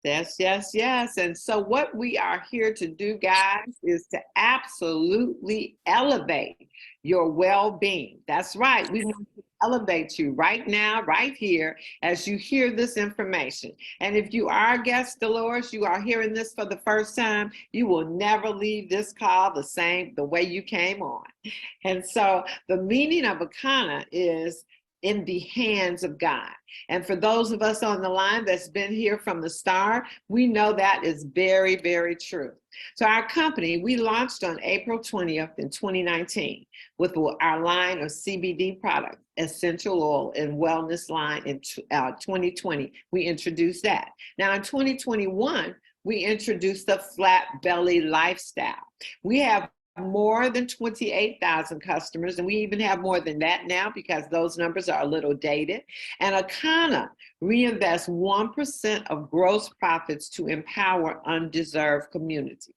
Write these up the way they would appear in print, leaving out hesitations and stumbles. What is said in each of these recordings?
Yes, yes, yes. And so what we are here to do, guys, is to absolutely elevate your well-being. That's right. We want to elevate you right now, right here, as you hear this information. And if you are a guest, Dolores, you are hearing this for the first time, you will never leave this call the same, the way you came on. And so the meaning of Akana is in the hands of God. And for those of us on the line that's been here from the start, we know that is very, very true. So our company, we launched on April 20th in 2019 with our line of CBD products, essential oil and wellness line in 2020. We introduced that. Now in 2021, we introduced the flat belly lifestyle. We have more than 28,000 customers, and we even have more than that now because those numbers are a little dated. And Akana reinvests 1% of gross profits to empower undeserved communities.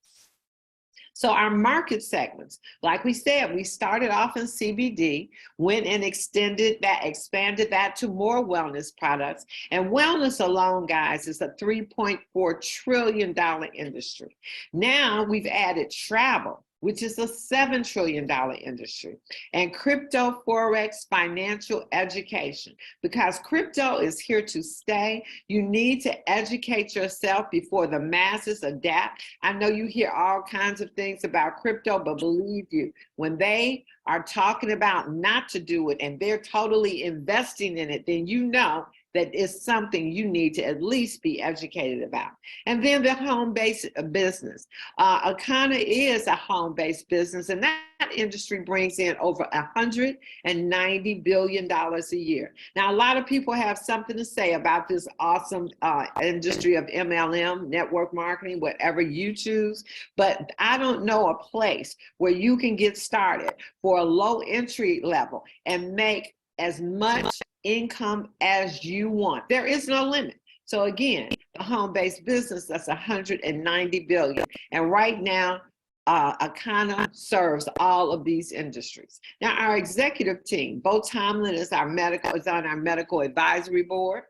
So our market segments, like we said, we started off in CBD, went and expanded that to more wellness products. And wellness alone, guys, is a $3.4 trillion industry. Now we've added travel, which is a $7 trillion industry, and crypto, forex, financial education. Because crypto is here to stay, you need to educate yourself before the masses adapt. I know you hear all kinds of things about crypto, but believe you, when they are talking about not to do it and they're totally investing in it, then you know that is something you need to at least be educated about. And then the home-based business. Akana is a home-based business, and that industry brings in over $190 billion a year. Now, a lot of people have something to say about this awesome industry of MLM, network marketing, whatever you choose, but I don't know a place where you can get started for a low entry level and make as much income as you want. There is no limit. So again, the home-based business, that's 190 billion. And right now, Akana serves all of these industries. Now, our executive team, Bo Tomlin is on our medical advisory board.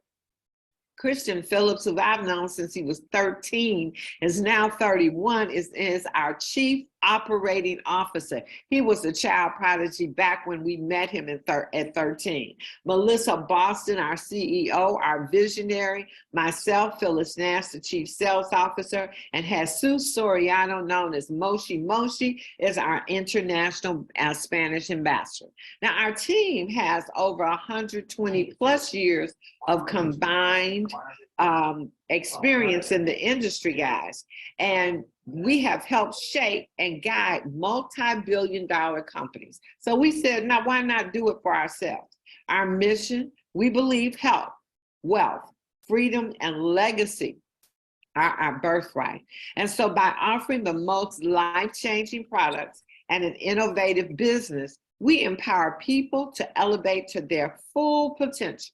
Christian Phyllis, who I've known since he was 13, is now 31, is our chief operating officer. He was a child prodigy back when we met him at 13. Melissa Boston, our CEO, our visionary, myself, Phyllis Nash, the chief sales officer, and Jesus Soriano, known as Moshi. Moshi is our international Spanish ambassador. Now, our team has over 120 plus years of combined experience in the industry, guys. And we have helped shape and guide multi-billion-dollar companies. So we said, now why not do it for ourselves? Our mission, we believe health, wealth, freedom, and legacy are our birthright. And so by offering the most life-changing products and an innovative business, we empower people to elevate to their full potential.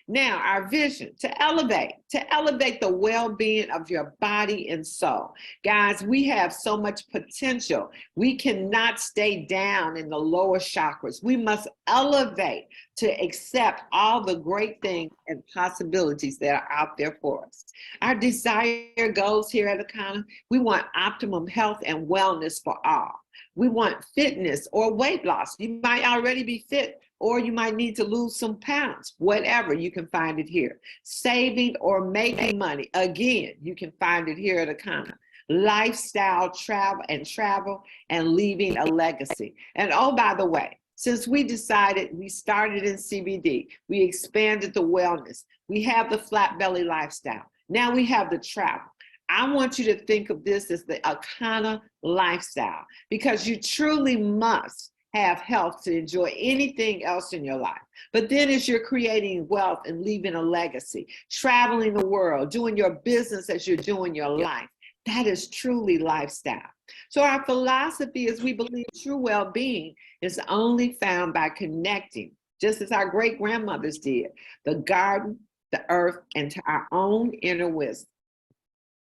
Now, our vision, to elevate the well-being of your body and soul. Guys, we have so much potential. We cannot stay down in the lower chakras. We must elevate to accept all the great things and possibilities that are out there for us. Our desire goals here at Akana, we want optimum health and wellness for all. We want fitness or weight loss. You might already be fit, or you might need to lose some pounds, whatever, you can find it here. Saving or making money, again, you can find it here at Akana. Lifestyle, travel, and leaving a legacy. And oh, by the way, since we decided, we started in CBD, we expanded the wellness, we have the flat belly lifestyle, now we have the travel. I want you to think of this as the Akana lifestyle, because you truly must have health to enjoy anything else in your life. But then as you're creating wealth and leaving a legacy, traveling the world, doing your business as you're doing your life, that is truly lifestyle. So our philosophy is we believe true well-being is only found by connecting, just as our great grandmothers did, the garden, the earth, and to our own inner wisdom.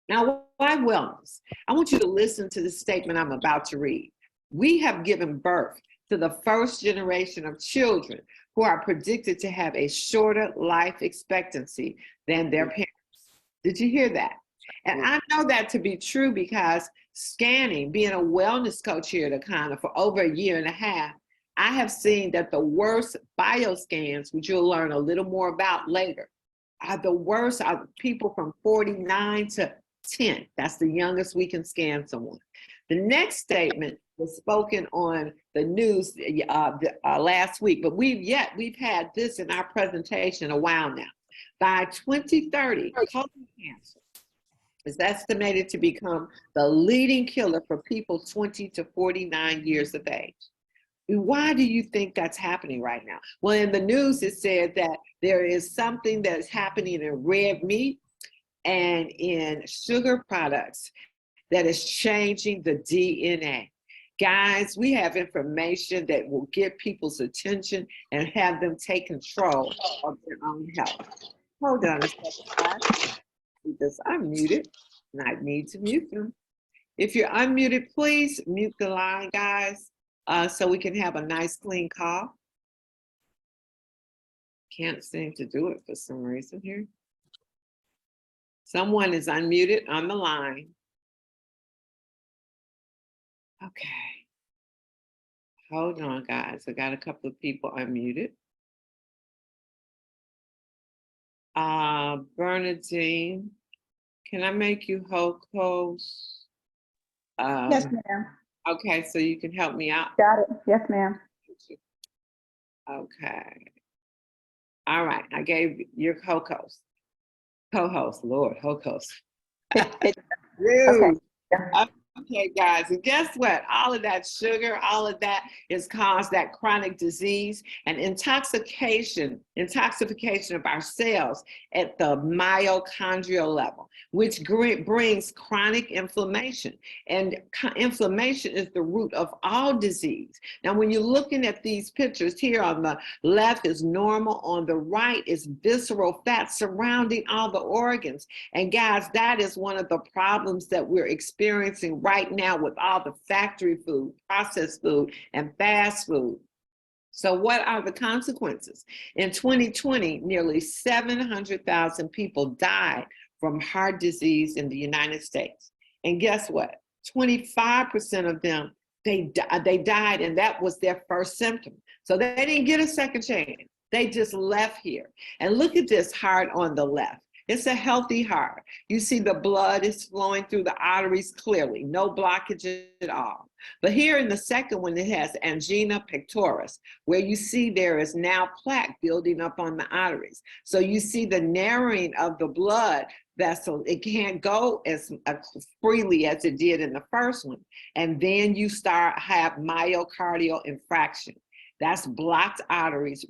Now, why wellness? I want you to listen to the statement I'm about to read. We have given birth to the first generation of children who are predicted to have a shorter life expectancy than their parents. Did you hear that? And I know that to be true because scanning, being a wellness coach here at Akana for over a year and a half, I have seen that the worst bioscans, which you'll learn a little more about later, are the worst are people from 49 to 10. That's the youngest we can scan someone. The next statement was spoken on the news last week, but we've had this in our presentation a while now. By 2030, colon cancer is estimated to become the leading killer for people 20 to 49 years of age. Why do you think that's happening right now? Well, in the news, it said that there is something that's happening in red meat and in sugar products that is changing the DNA. Guys, we have information that will get people's attention and have them take control of their own health. Hold on a second, guys. Because I'm muted and I need to mute them. If you're unmuted, please mute the line, guys, so we can have a nice clean call. Can't seem to do it for some reason here. Someone is unmuted on the line. Okay. Hold on, guys. I got a couple of people unmuted. Bernadine, can I make you host? Yes, ma'am. Okay, so you can help me out. Got it. Yes, ma'am. Okay. All right, I gave your co-host, Lord, co-host. Okay. Okay, guys, and guess what? All of that sugar, all of that is caused that chronic disease and intoxication of our cells at the mitochondrial level, which brings chronic inflammation. And inflammation is the root of all disease. Now, when you're looking at these pictures here, on the left is normal, on the right is visceral fat surrounding all the organs. And guys, that is one of the problems that we're experiencing right now with all the factory food, processed food, and fast food. So what are the consequences? In 2020, nearly 700,000 people died from heart disease in the United States. And guess what? 25% of them, they died, and that was their first symptom. So they didn't get a second chance. They just left here. And look at this heart on the left. It's a healthy heart. You see the blood is flowing through the arteries clearly, no blockage at all. But here in the second one, it has angina pectoris, where you see there is now plaque building up on the arteries. So you see the narrowing of the blood vessel. It can't go as freely as it did in the first one. And then you have myocardial infarction. That's blocked arteries,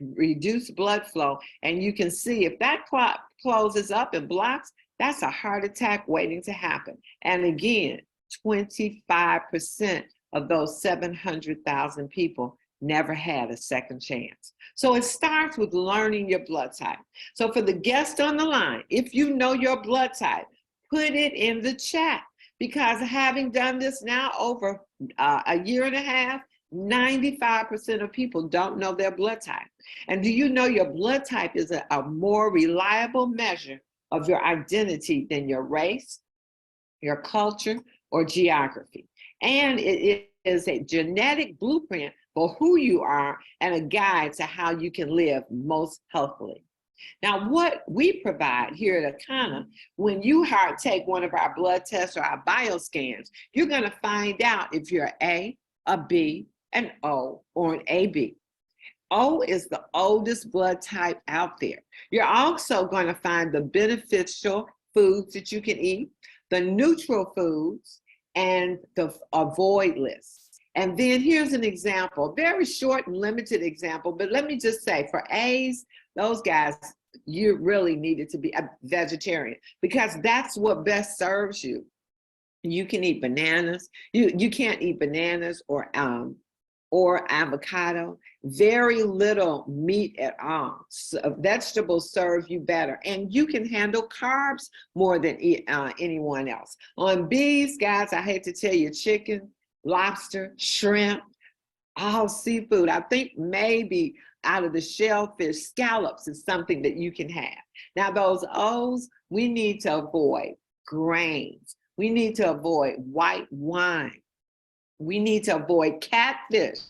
reduced blood flow. And you can see if that clot closes up and blocks, that's a heart attack waiting to happen. And again, 25% of those 700,000 people never had a second chance. So it starts with learning your blood type. So for the guest on the line, if you know your blood type, put it in the chat, because having done this now over a year and a half, 95% of people don't know their blood type. And do you know your blood type is a more reliable measure of your identity than your race, your culture, or geography? And it is a genetic blueprint for who you are and a guide to how you can live most healthfully. Now, what we provide here at Akana, when you take one of our blood tests or our bioscans, you're going to find out if you're A, a B, an O, or an AB. O is the oldest blood type out there. You're also going to find the beneficial foods that you can eat, the neutral foods, and the avoid list. And then here's an example, very short and limited example, but let me just say, for A's, those guys, you really needed to be a vegetarian, because that's what best serves you. You can eat bananas. You can't eat bananas or avocado. Very little meat at all. So vegetables serve you better, and you can handle carbs more than anyone else. On B's, guys, I hate to tell you, chicken, lobster, shrimp, all seafood. I think maybe out of the shellfish, scallops is something that you can have. Now those O's, we need to avoid grains. We need to avoid white wine. We need to avoid catfish.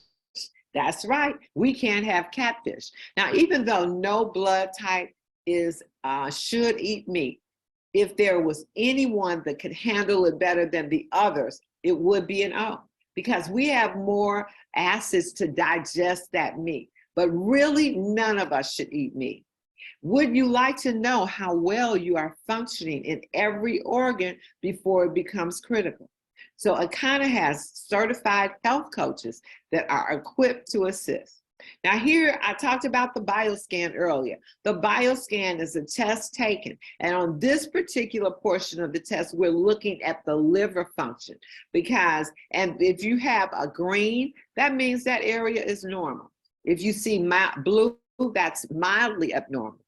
That's right. We can't have catfish. Now, even though no blood type is should eat meat, if there was anyone that could handle it better than the others, it would be an O, because we have more acids to digest that meat. But really, none of us should eat meat. Would you like to know how well you are functioning in every organ before it becomes critical? So Akana has certified health coaches that are equipped to assist. Now here, I talked about the bioscan earlier. The bioscan is a test taken, and on this particular portion of the test, we're looking at the liver function because, and if you have a green, that means that area is normal. If you see blue, that's mildly abnormal.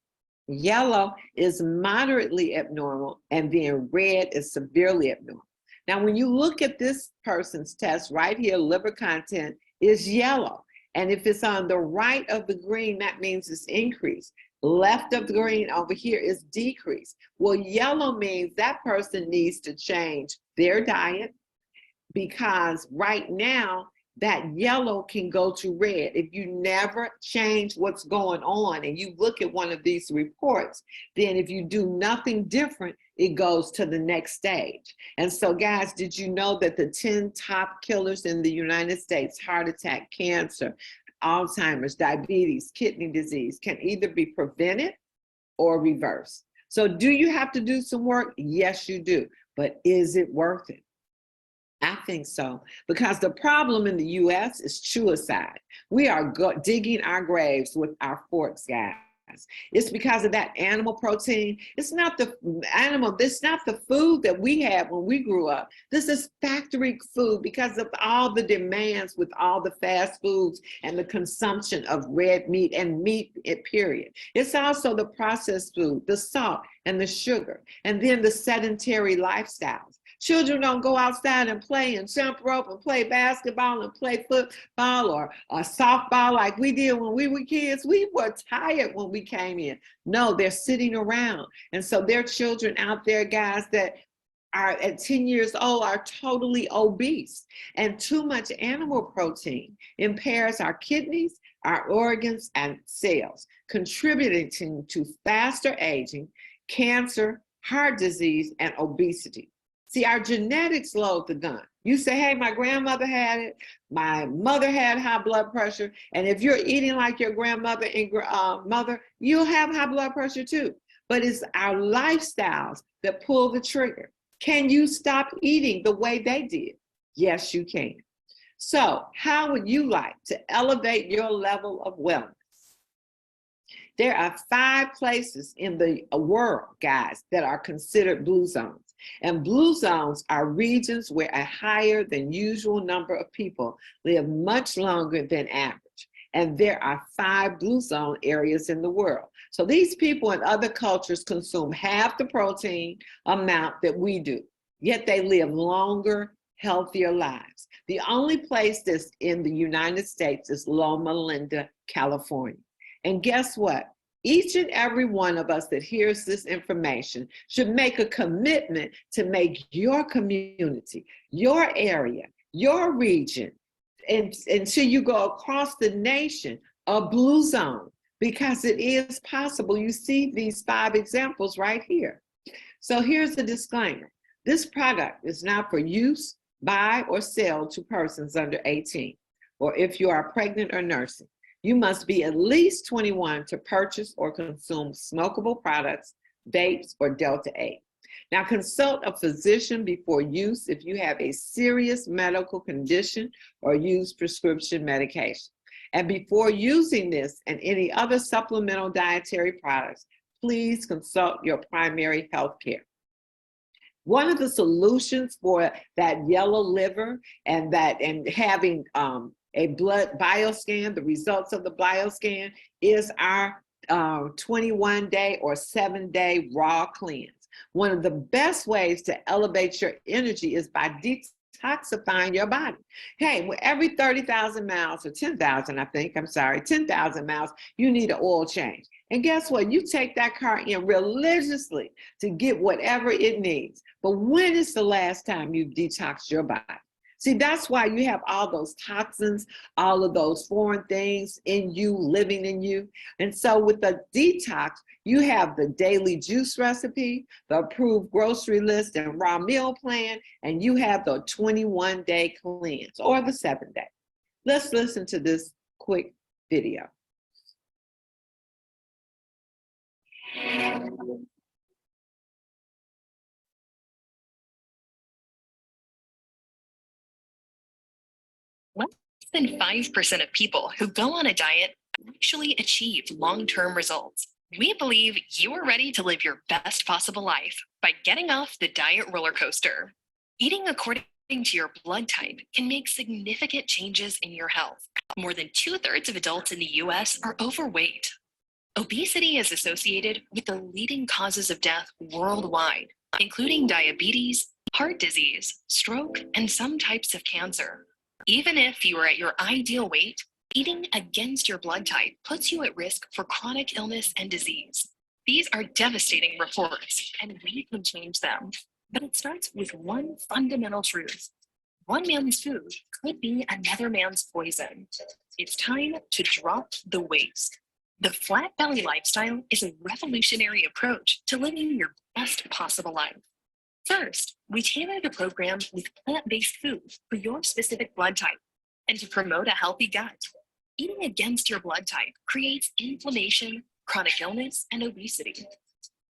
Yellow is moderately abnormal, and then red is severely abnormal. Now, when you look at this person's test right here, liver content is yellow. And if it's on the right of the green, that means it's increased. Left of the green over here is decreased. Well, yellow means that person needs to change their diet, because right now, that yellow can go to red. If you never change what's going on and you look at one of these reports, then if you do nothing different, it goes to the next stage. And so guys, did you know that the 10 top killers in the United States, heart attack, cancer, Alzheimer's, diabetes, kidney disease, can either be prevented or reversed? So do you have to do some work? Yes, you do. But is it worth it? I think so, because the problem in the U.S. is suicide. We are digging our graves with our forks, guys. It's because of that animal protein. It's not the animal, it's not the food that we had when we grew up. This is factory food because of all the demands with all the fast foods and the consumption of red meat and meat, period. It's also the processed food, the salt and the sugar, and then the sedentary lifestyles. Children don't go outside and play and jump rope and play basketball and play football or softball like we did when we were kids. We were tired when we came in. No, they're sitting around. And so there are children out there, guys, that are at 10 years old are totally obese. And too much animal protein impairs our kidneys, our organs, and cells, contributing to faster aging, cancer, heart disease, and obesity. See, our genetics load the gun. You say, hey, my grandmother had it, my mother had high blood pressure, and if you're eating like your grandmother and mother, you'll have high blood pressure too. But it's our lifestyles that pull the trigger. Can you stop eating the way they did? Yes, you can. So how would you like to elevate your level of wellness? There are 5 places in the world, guys, that are considered blue zones. And blue zones are regions where a higher than usual number of people live much longer than average. And there are 5 blue zone areas in the world. So these people in other cultures consume half the protein amount that we do, yet they live longer, healthier lives. The only place that's in the United States is Loma Linda, California. And guess what? Each and every one of us that hears this information should make a commitment to make your community, your area, your region, and until you go across the nation, a blue zone, because it is possible. You see these 5 examples right here. So here's the disclaimer. This product is not for use, buy, or sell to persons under 18, or if you are pregnant or nursing. You must be at least 21 to purchase or consume smokable products, vapes, or Delta 8. Now, consult a physician before use if you have a serious medical condition or use prescription medication. And before using this and any other supplemental dietary products, please consult your primary health care. One of the solutions for that yellow liver and having a blood bioscan, the results of the bioscan, is our 21-day or 7-day raw cleanse. One of the best ways to elevate your energy is by detoxifying your body. Hey, every 30,000 miles or 10,000, 10,000 miles, you need an oil change. And guess what? You take that car in religiously to get whatever it needs. But when is the last time you detoxed your body? See, that's why you have all those toxins, all of those foreign things in you, living in you. And so with the detox, you have the daily juice recipe, the approved grocery list and raw meal plan, and you have the 21-day cleanse or the 7-day. Let's listen to this quick video. Less than 5% of people who go on a diet actually achieve long-term results. We believe you are ready to live your best possible life by getting off the diet roller coaster. Eating according to your blood type can make significant changes in your health. More than 2/3 of adults in the US are overweight. Obesity is associated with the leading causes of death worldwide, including diabetes, heart disease, stroke, and some types of cancer. Even if you are at your ideal weight, eating against your blood type puts you at risk for chronic illness and disease. These are devastating reports, and we can change them. But it starts with one fundamental truth. One man's food could be another man's poison. It's time to drop the waste. The flat belly lifestyle is a revolutionary approach to living your best possible life. First, we tailored a program with plant-based food for your specific blood type. And to promote a healthy gut, eating against your blood type creates inflammation, chronic illness, and obesity.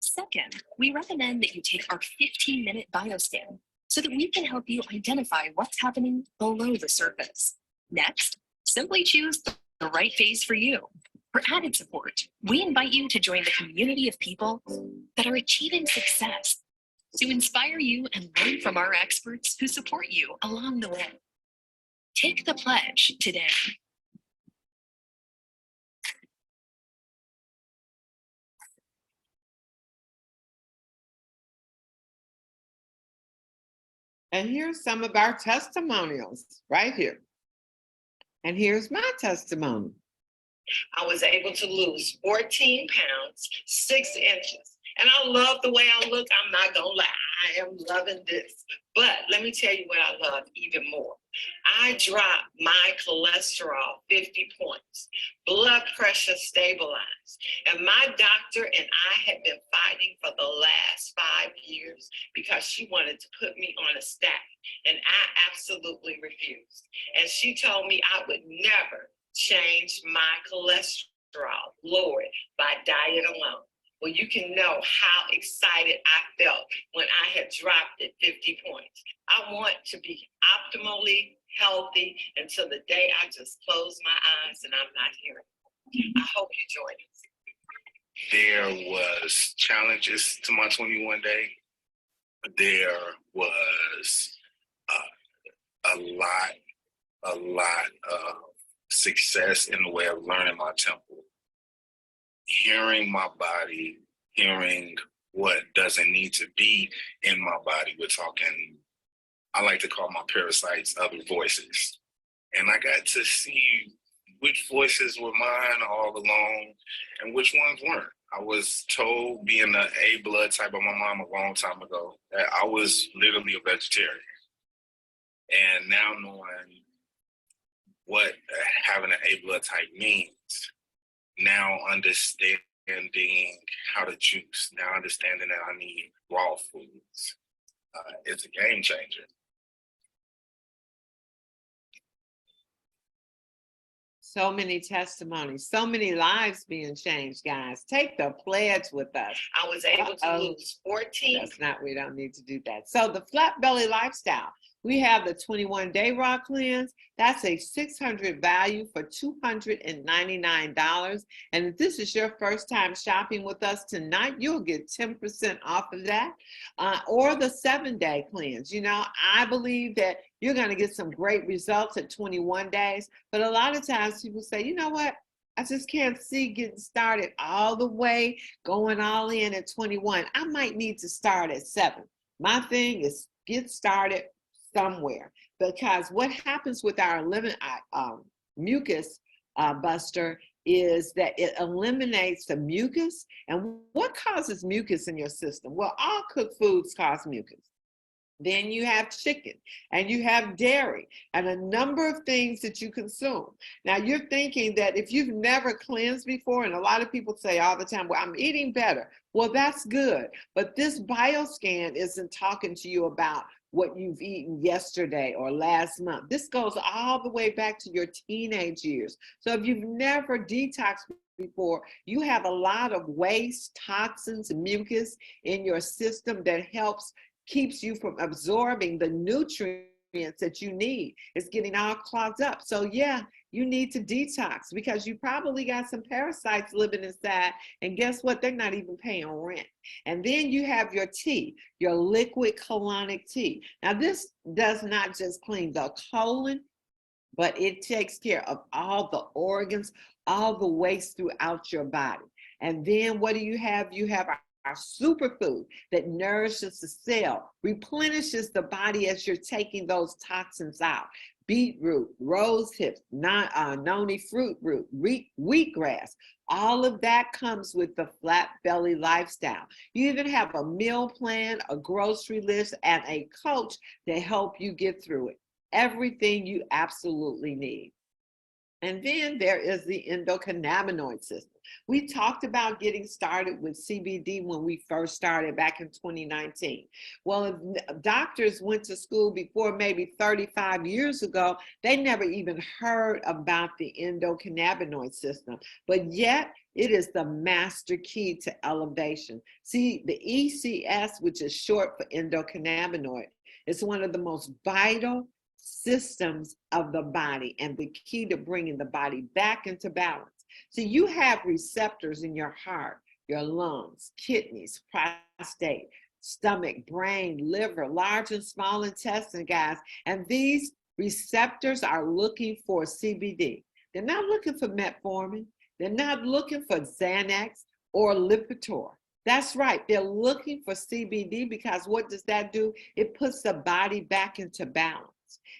Second, we recommend that you take our 15-minute bioscan so that we can help you identify what's happening below the surface. Next, simply choose the right phase for you. For added support, we invite you to join the community of people that are achieving success to inspire you and learn from our experts who support you along the way. Take the pledge today. And here's some of our testimonials right here. And here's my testimony. I was able to lose 14 pounds, 6 inches. And I love the way I look. I'm not gonna lie, I am loving this. But let me tell you what I love even more. I dropped my cholesterol 50 points, blood pressure stabilized. And my doctor and I had been fighting for the last 5 years because she wanted to put me on a statin. And I absolutely refused. And she told me I would never change my cholesterol, lower it by diet alone. Well, you can know how excited I felt when I had dropped it 50 points. I want to be optimally healthy until the day I just close my eyes and I'm not here. I hope you join us. There was challenges to my 21 day. There was a lot of success in the way of learning my temple. Hearing my body, hearing what doesn't need to be in my body. We're talking, I like to call my parasites other voices. And I got to see which voices were mine all along and which ones weren't. I was told, being the A blood type of my mom a long time ago, that I was literally a vegetarian. And now knowing what having an A blood type means, now understanding how to juice, now understanding that I need raw foods, it's a game changer. So many testimonies, so many lives being changed, guys. Take the pledge with us. I was able to lose 14. That's not, we don't need to do that. So the flat belly lifestyle, we have the 21-day raw cleanse. That's a $600 value for $299. And if this is your first time shopping with us tonight, you'll get 10% off of that. Or the 7-day cleanse. You know, I believe that you're going to get some great results at 21 days. But a lot of times people say, you know what? I just can't see getting started all the way, going all in at 21. I might need to start at 7. My thing is get started somewhere, because what happens with our mucus buster is that it eliminates the mucus. And what causes mucus in your system? Well, all cooked foods cause mucus. Then you have chicken and you have dairy and a number of things that you consume. Now you're thinking that if you've never cleansed before, and a lot of people say all the time, well, I'm eating better. Well, that's good. But this bioscan isn't talking to you about what you've eaten yesterday or last month. This goes all the way back to your teenage years. So if you've never detoxed before, you have a lot of waste, toxins, and mucus in your system that keeps you from absorbing the nutrients that you need. It's getting all clogged up. So yeah, you need to detox because you probably got some parasites living inside. And guess what? They're not even paying rent. And then you have your tea, your liquid colonic tea. Now this does not just clean the colon, but it takes care of all the organs, all the waste throughout your body. And then what do you have? You have our superfood that nourishes the cell, replenishes the body as you're taking those toxins out. Beetroot, rose hips, noni fruit root, wheatgrass, all of that comes with the flat belly lifestyle. You even have a meal plan, a grocery list, and a coach to help you get through it. Everything you absolutely need. And then there is the endocannabinoid system. We talked about getting started with CBD when we first started back in 2019. Well, if doctors went to school before maybe 35 years ago, they never even heard about the endocannabinoid system. But yet, it is the master key to elevation. See, the ECS, which is short for endocannabinoid, is one of the most vital systems of the body and the key to bringing the body back into balance. So you have receptors in your heart, your lungs, kidneys, prostate, stomach, brain, liver, large and small intestine, guys. And these receptors are looking for CBD. They're not looking for metformin. They're not looking for Xanax or Lipitor. That's right. They're looking for CBD because what does that do? It puts the body back into balance.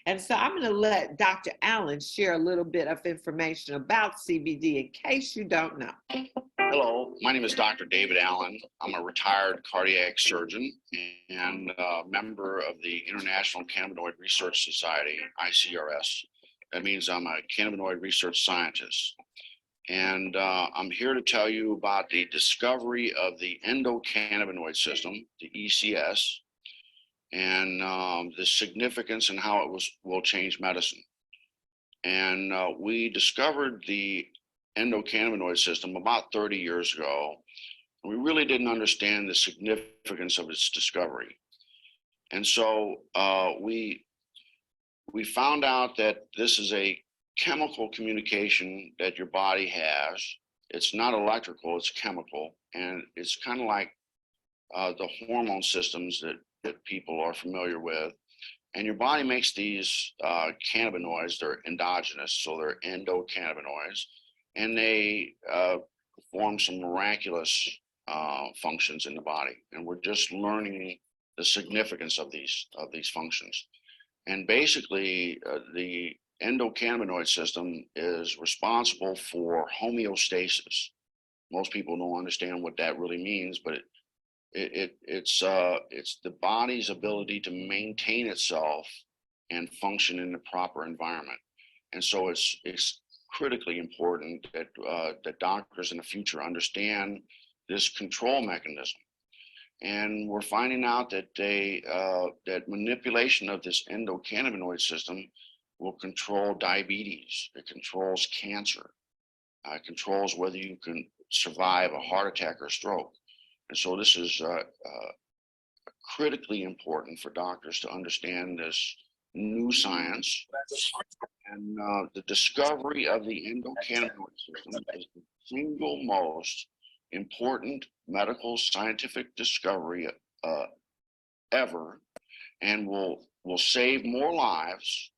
And so I'm going to let Dr. Allen share a little bit of information about CBD in case you don't know. Hello, my name is Dr. David Allen. I'm a retired cardiac surgeon and a member of the International Cannabinoid Research Society, ICRS. That means I'm a cannabinoid research scientist. And I'm here to tell you about the discovery of the endocannabinoid system, the ECS, and the significance and how it will change medicine. And we discovered the endocannabinoid system about 30 years ago. We really didn't understand the significance of its discovery. And so we found out that this is a chemical communication that your body has. It's not electrical, it's chemical. And it's kind of like the hormone systems that people are familiar with. And your body makes these cannabinoids, they're endogenous, so they're endocannabinoids, and they perform some miraculous functions in the body. And we're just learning the significance of these functions. And basically, the endocannabinoid system is responsible for homeostasis. Most people don't understand what that really means, but it's the body's ability to maintain itself and function in the proper environment. And so it's critically important that that doctors in the future understand this control mechanism. And we're finding out that that manipulation of this endocannabinoid system will control diabetes. It controls cancer. It controls whether you can survive a heart attack or stroke. And so this is critically important for doctors to understand this new science. And the discovery of the endocannabinoid system is the single most important medical scientific discovery ever, and will save more lives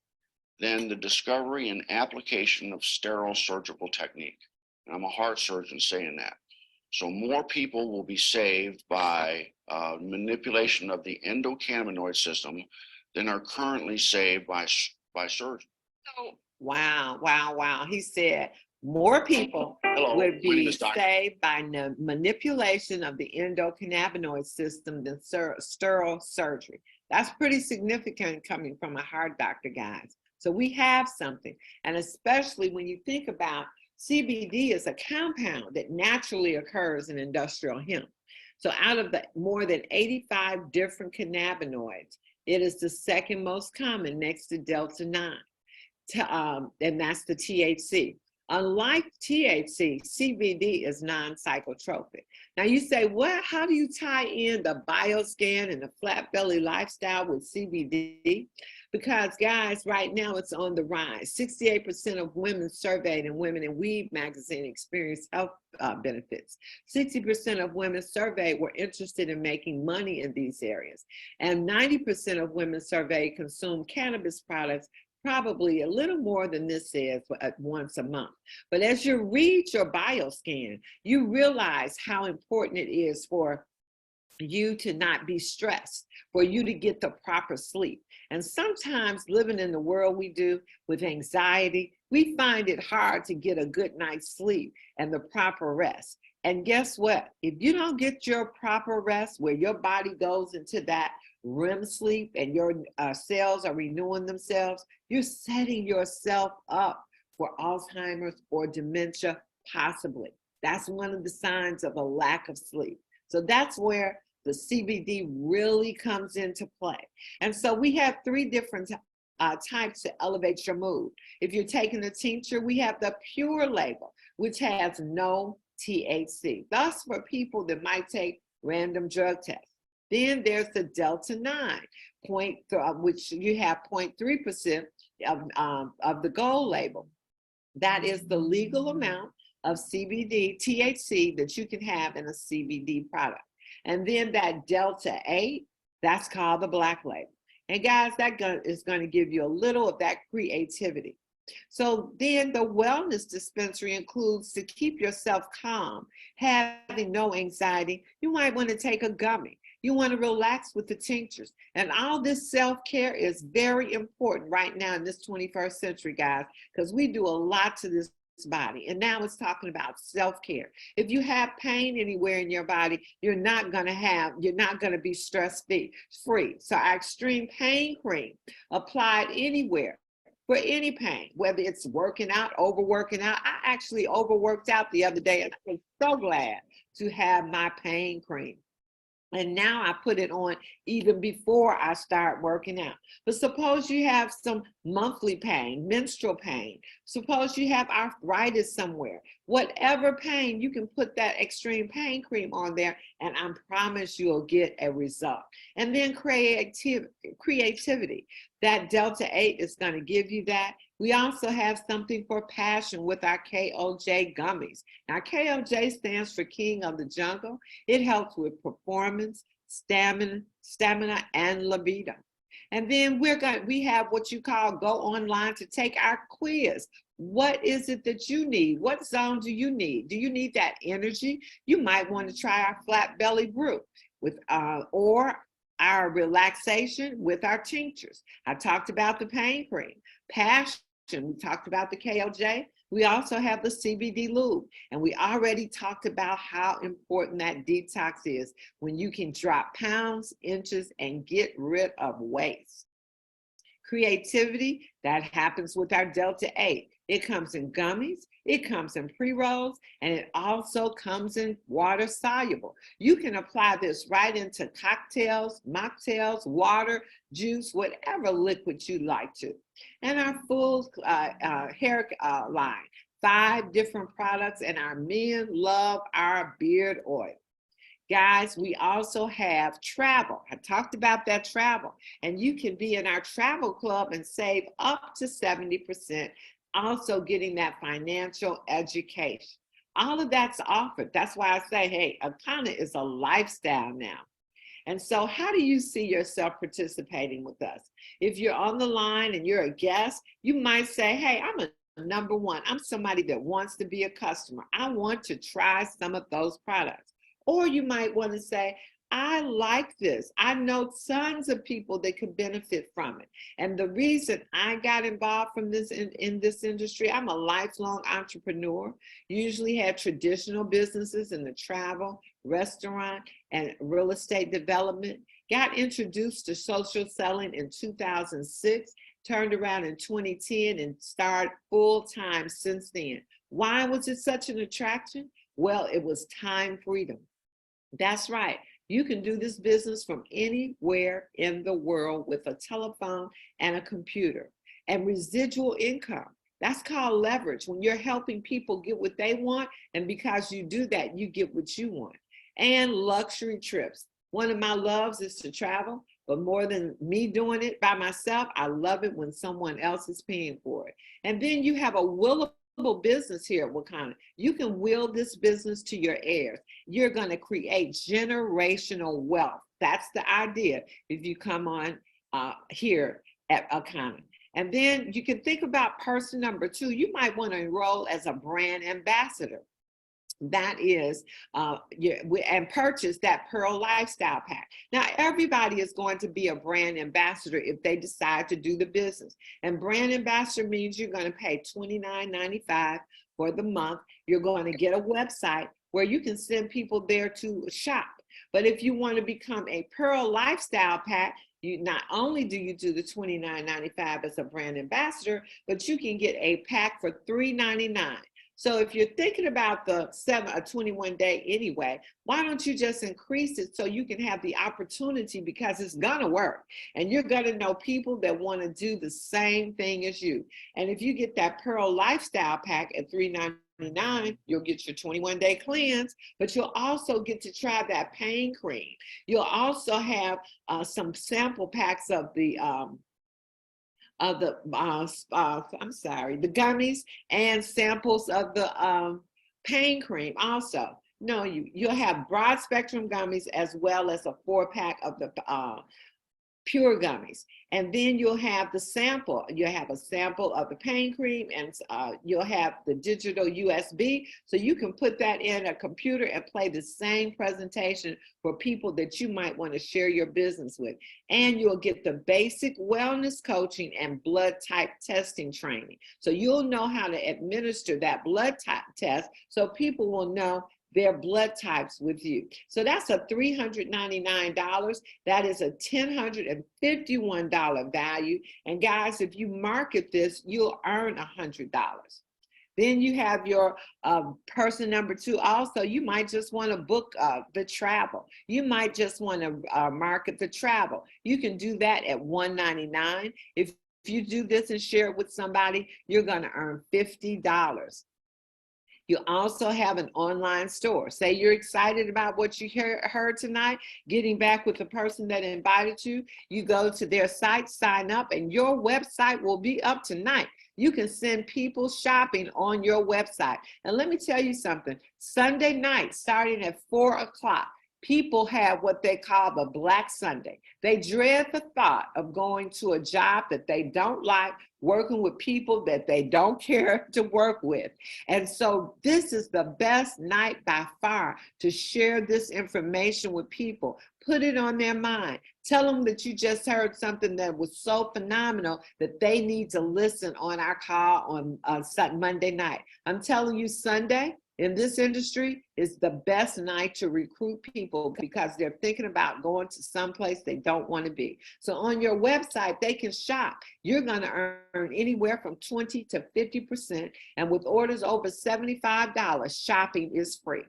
than the discovery and application of sterile surgical technique. And I'm a heart surgeon saying that. So more people will be saved by manipulation of the endocannabinoid system than are currently saved by surgery. Wow, wow, wow. He said more people Hello, would my name be is Dr. saved by manipulation of the endocannabinoid system than sterile surgery. That's pretty significant coming from a heart doctor, guys. So we have something. And especially when you think about CBD is a compound that naturally occurs in industrial hemp. So out of the more than 85 different cannabinoids, it is the second most common next to Delta-9. And that's the THC. Unlike THC, CBD is non-psychotropic. Now you say, well, how do you tie in the bioscan and the flat belly lifestyle with CBD? Because guys, right now it's on the rise. 68% of women surveyed in Women in Weed magazine experienced health benefits. 60% of women surveyed were interested in making money in these areas. And 90% of women surveyed consume cannabis products probably a little more than this says once a month. But as you read your bioscan, you realize how important it is for you to not be stressed, for you to get the proper sleep. And sometimes living in the world we do with anxiety, we find it hard to get a good night's sleep and the proper rest. And guess what? If you don't get your proper rest, where your body goes into that REM sleep and your cells are renewing themselves, you're setting yourself up for Alzheimer's or dementia, possibly. That's one of the signs of a lack of sleep. So that's where the CBD really comes into play. And so we have three different types to elevate your mood. If you're taking a tincture, we have the pure label, which has no THC. Thus, for people that might take random drug tests. Then there's the Delta-9, which you have 0.3% of the gold label. That is the legal amount of CBD, THC that you can have in a CBD product. And then that Delta-8, that's called the black label. And guys, that is going to give you a little of that creativity. So then the wellness dispensary includes, to keep yourself calm, having no anxiety, you might want to take a gummy. You want to relax with the tinctures. And all this self-care is very important right now in this 21st century, guys, because we do a lot to this body. And now it's talking about self-care. If you have pain anywhere in your body, you're not going to be stress-free. So our extreme pain cream applied anywhere for any pain, whether it's working out, overworking out. I actually overworked out the other day, and I was so glad to have my pain cream. And now I put it on even before I start working out. But suppose you have some monthly pain, menstrual pain. Suppose you have arthritis somewhere. Whatever pain, you can put that extreme pain cream on there, and I promise you'll get a result. And then creativity. That Delta-8 is going to give you that. We also have something for passion with our KOJ gummies. Now, KOJ stands for King of the Jungle. It helps with performance, stamina, and libido. And then we have what you call go online to take our quiz. What is it that you need? What zone do you need? Do you need that energy? You might want to try our flat belly brew with or our relaxation with our tinctures. I talked about the pain cream. Passion, we talked about the KOJ. We also have the CBD lube. And we already talked about how important that detox is when you can drop pounds, inches, and get rid of waste. Creativity, that happens with our Delta-8. It comes in gummies, it comes in pre-rolls, and it also comes in water soluble. You can apply this right into cocktails, mocktails, water, juice, whatever liquid you like to. And our full hair line, 5 different products, and our men love our beard oil. Guys, we also have travel. I talked about that travel, and you can be in our travel club and save up to 70%. Also getting that financial education. All of that's offered. That's why I say, hey, Akana is a lifestyle now. And so how do you see yourself participating with us? If you're on the line and you're a guest, you might say, hey, I'm a number one. I'm somebody that wants to be a customer. I want to try some of those products. Or you might want to say, I like this. I know tons of people that could benefit from it. And the reason I got involved from this in this industry, I'm a lifelong entrepreneur, usually had traditional businesses in the travel, restaurant, and real estate development. Got introduced to social selling in 2006, turned around in 2010 and started full time since then. Why was it such an attraction? Well, it was time freedom. That's right. You can do this business from anywhere in the world with a telephone and a computer. And residual income, that's called leverage. When you're helping people get what they want, and because you do that, you get what you want. And luxury trips. One of my loves is to travel, but more than me doing it by myself, I love it when someone else is paying for it. And then you have a willable business here at Wakanda. You can will this business to your heirs. You're going to create generational wealth. That's the idea if you come on here at Wakanda. And then you can think about person number 2. You might want to enroll as a brand ambassador. That is, and purchase that Pearl Lifestyle Pack. Now, everybody is going to be a brand ambassador if they decide to do the business. And brand ambassador means you're going to pay $29.95 for the month. You're going to get a website where you can send people there to shop. But if you want to become a Pearl Lifestyle Pack, you not only do you do the $29.95 as a brand ambassador, but you can get a pack for $3.99. So if you're thinking about the 21 day anyway, why don't you just increase it so you can have the opportunity, because it's gonna work and you're gonna know people that want to do the same thing as you. And if you get that Pearl Lifestyle Pack at $3.99, you'll get your 21 day cleanse, but you'll also get to try that pain cream. You'll also have some sample packs of the the gummies and samples of the pain cream also. No, you'll have broad spectrum gummies as well as a 4-pack of the pure gummies. And then you'll have the sample. You'll have a sample of the pain cream, and you'll have the digital USB. So you can put that in a computer and play the same presentation for people that you might want to share your business with. And you'll get the basic wellness coaching and blood type testing training. So you'll know how to administer that blood type test so people will know their blood types with you. So that's a $399. That is a $1,051 value. And guys, if you market this, you'll earn $100. Then you have your person number 2. Also, you might just want to book the travel. You might just want to market the travel. You can do that at $199. If you do this and share it with somebody, you're going to earn $50. You also have an online store. Say you're excited about what you heard tonight, getting back with the person that invited you. You go to their site, sign up, and your website will be up tonight. You can send people shopping on your website. And let me tell you something. Sunday night, starting at 4 o'clock, people have what they call the Black Sunday. They dread the thought of going to a job that they don't like, working with people that they don't care to work with. And so this is the best night by far to share this information with people. Put it on their mind. Tell them that you just heard something that was so phenomenal that they need to listen on our call on Monday night. I'm telling you, Sunday in this industry is the best night to recruit people because they're thinking about going to someplace they don't want to be. So on your website, they can shop. You're going to earn anywhere from 20 to 50%. And with orders over $75, shopping is free.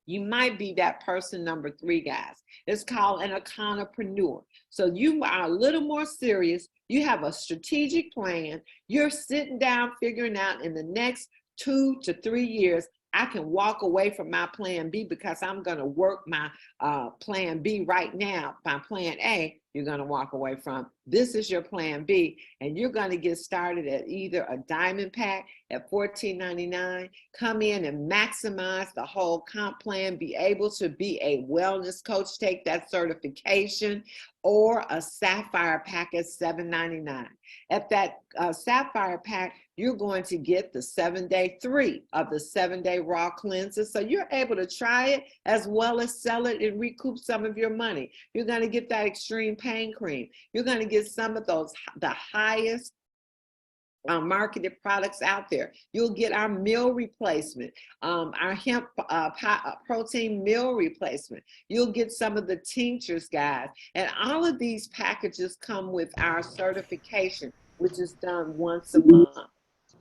You might be that person number 3, guys. It's called an econopreneur. So you are a little more serious. You have a strategic plan. You're sitting down figuring out in the next 2 to 3 years, I can walk away from my plan B because I'm going to work my plan B right now. My plan A, you're going to walk away from. This is your plan B, and you're going to get started at either a diamond pack at $14.99, come in and maximize the whole comp plan, be able to be a wellness coach, take that certification, or a sapphire pack at $7.99. At that sapphire pack, you're going to get the 7-day, 3 of the 7-day raw cleanser. So you're able to try it as well as sell it and recoup some of your money. You're going to get that extreme pain cream. You're going to get some of those, the highest marketed products out there. You'll get our meal replacement, our hemp protein meal replacement. You'll get some of the tinctures, guys. And all of these packages come with our certification, which is done once a month.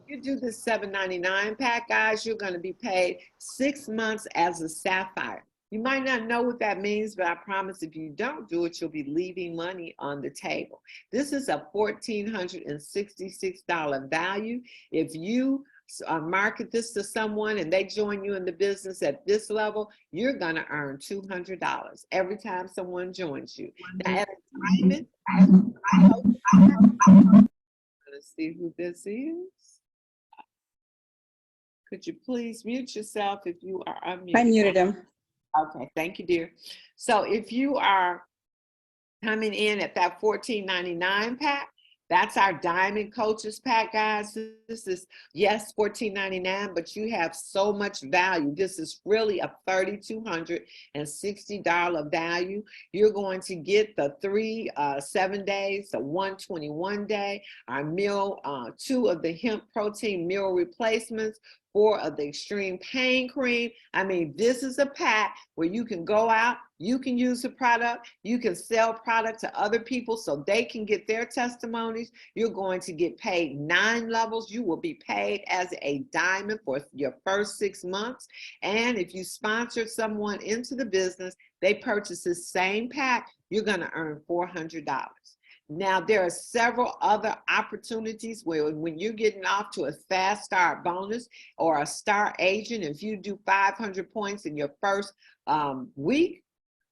You do this $7.99 pack, guys, you're going to be paid 6 months as a sapphire. You might not know what that means, but I promise if you don't do it, you'll be leaving money on the table. This is a $1,466 value. If you market this to someone and they join you in the business at this level, you're going to earn $200 every time someone joins you. Now, at Diamond, let's see who this is. Could you please mute yourself if you are unmuted? I muted him. Okay, thank you, dear. So if you are coming in at that $14.99 pack, that's our Diamond Coaches pack, guys. This is, yes, $14.99, but you have so much value. This is really a $3,260 value. You're going to get the 3 7 days, the 121 day, our meal, 2 of the hemp protein meal replacements, 4 of the extreme pain cream. I mean, this is a pack where you can go out, you can use the product, you can sell product to other people so they can get their testimonies. You're going to get paid 9 levels. You will be paid as a diamond for your first 6 months. And if you sponsored someone into the business, they purchase the same pack, you're going to earn $400. Now, there are several other opportunities where when you're getting off to a fast start bonus or a star agent, if you do 500 points in your first week,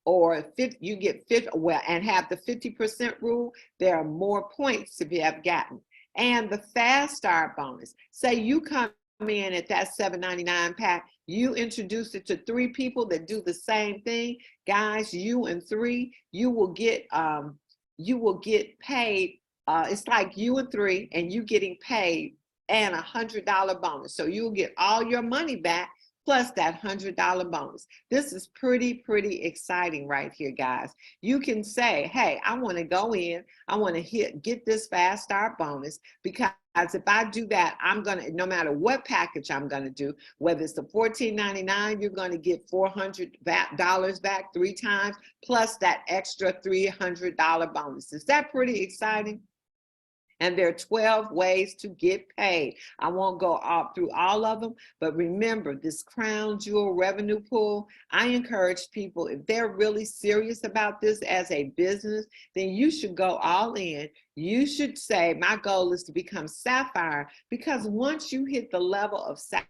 or you get 50, well, and have the 50% rule, there are more points to be have gotten. And the fast start bonus, say you come in at that $7.99 pack, you introduce it to 3 people that do the same thing, guys, you and 3, you will get paid. It's like you and 3 and you getting paid and $100 bonus. So you'll get all your money back plus that $100 bonus. This is pretty exciting right here, guys. You can say, hey, I want to go in, I want to get this fast start bonus, because if I do that, I'm going to, no matter what package I'm going to do, whether it's the $14.99, you're going to get $400 back 3 times, plus that extra $300 bonus. Is that pretty exciting? And there are 12 ways to get paid. I won't go through all of them, but remember this crown jewel revenue pool. I encourage people, if they're really serious about this as a business, then you should go all in. You should say, my goal is to become sapphire, because once you hit the level of sapphire,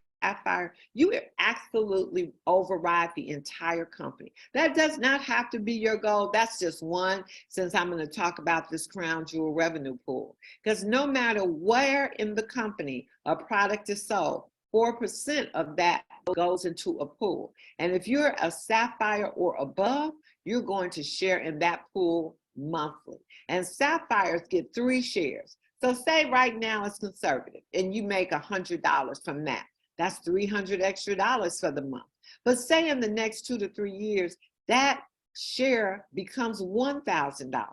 you absolutely override the entire company. That does not have to be your goal. That's just one, since I'm going to talk about this crown jewel revenue pool. Because no matter where in the company a product is sold, 4% of that goes into a pool. And if you're a sapphire or above, you're going to share in that pool monthly. And sapphires get 3 shares. So say right now it's conservative and you make $100 from that. That's $300 extra for the month. But say in the next 2 to 3 years, that share becomes $1,000.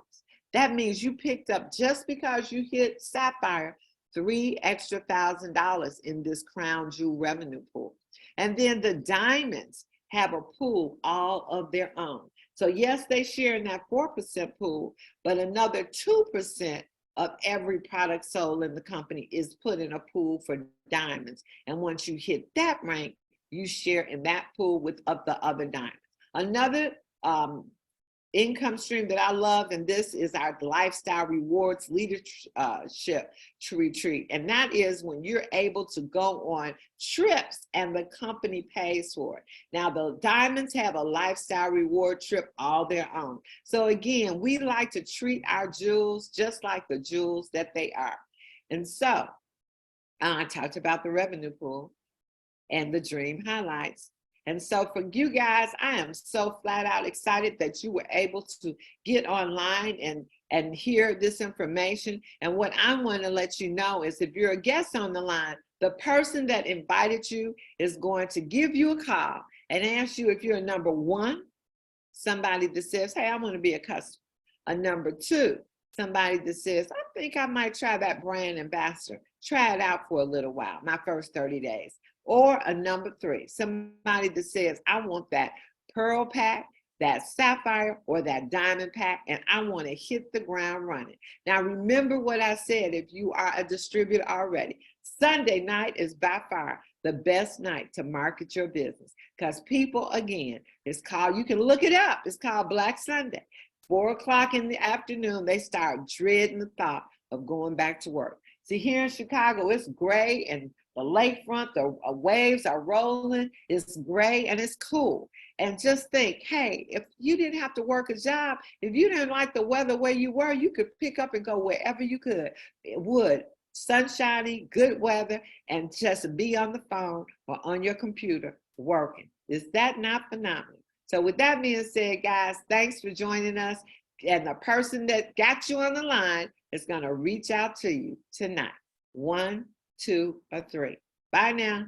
That means you picked up, just because you hit sapphire, $3 extra $1,000 in this crown jewel revenue pool. And then the diamonds have a pool all of their own. So yes, they share in that 4% pool, but another 2% of every product sold in the company is put in a pool for diamonds. And once you hit that rank, you share in that pool with the other diamonds. Another income stream that I love, and this is our lifestyle rewards leadership retreat. And that is when you're able to go on trips and the company pays for it. Now, the diamonds have a lifestyle reward trip all their own. So again, we like to treat our jewels just like the jewels that they are. And so I talked about the revenue pool and the dream highlights. And so for you guys, I am so flat out excited that you were able to get online and hear this information. And what I want to let you know is if you're a guest on the line, the person that invited you is going to give you a call and ask you if you're a number one, somebody that says, hey, I want to be a customer. A number two, somebody that says, I think I might try that brand ambassador. Try it out for a little while, my first 30 days. Or a number three, somebody that says, I want that pearl pack, that sapphire, or that diamond pack, and I want to hit the ground running. Now, remember what I said, if you are a distributor already, Sunday night is by far the best night to market your business because people, again, it's called, you can look it up, it's called Black Sunday. 4 o'clock in the afternoon, they start dreading the thought of going back to work. See, here in Chicago, it's gray and the lakefront, the waves are rolling, it's gray and it's cool. And just think, hey, if you didn't have to work a job, if you didn't like the weather where you were, you could pick up and go wherever you could. It would, sunshiny, good weather, and just be on the phone or on your computer working. Is that not phenomenal? So with that being said, guys, thanks for joining us. And the person that got you on the line is going to reach out to you tonight. 1, 2, or 3. Bye now.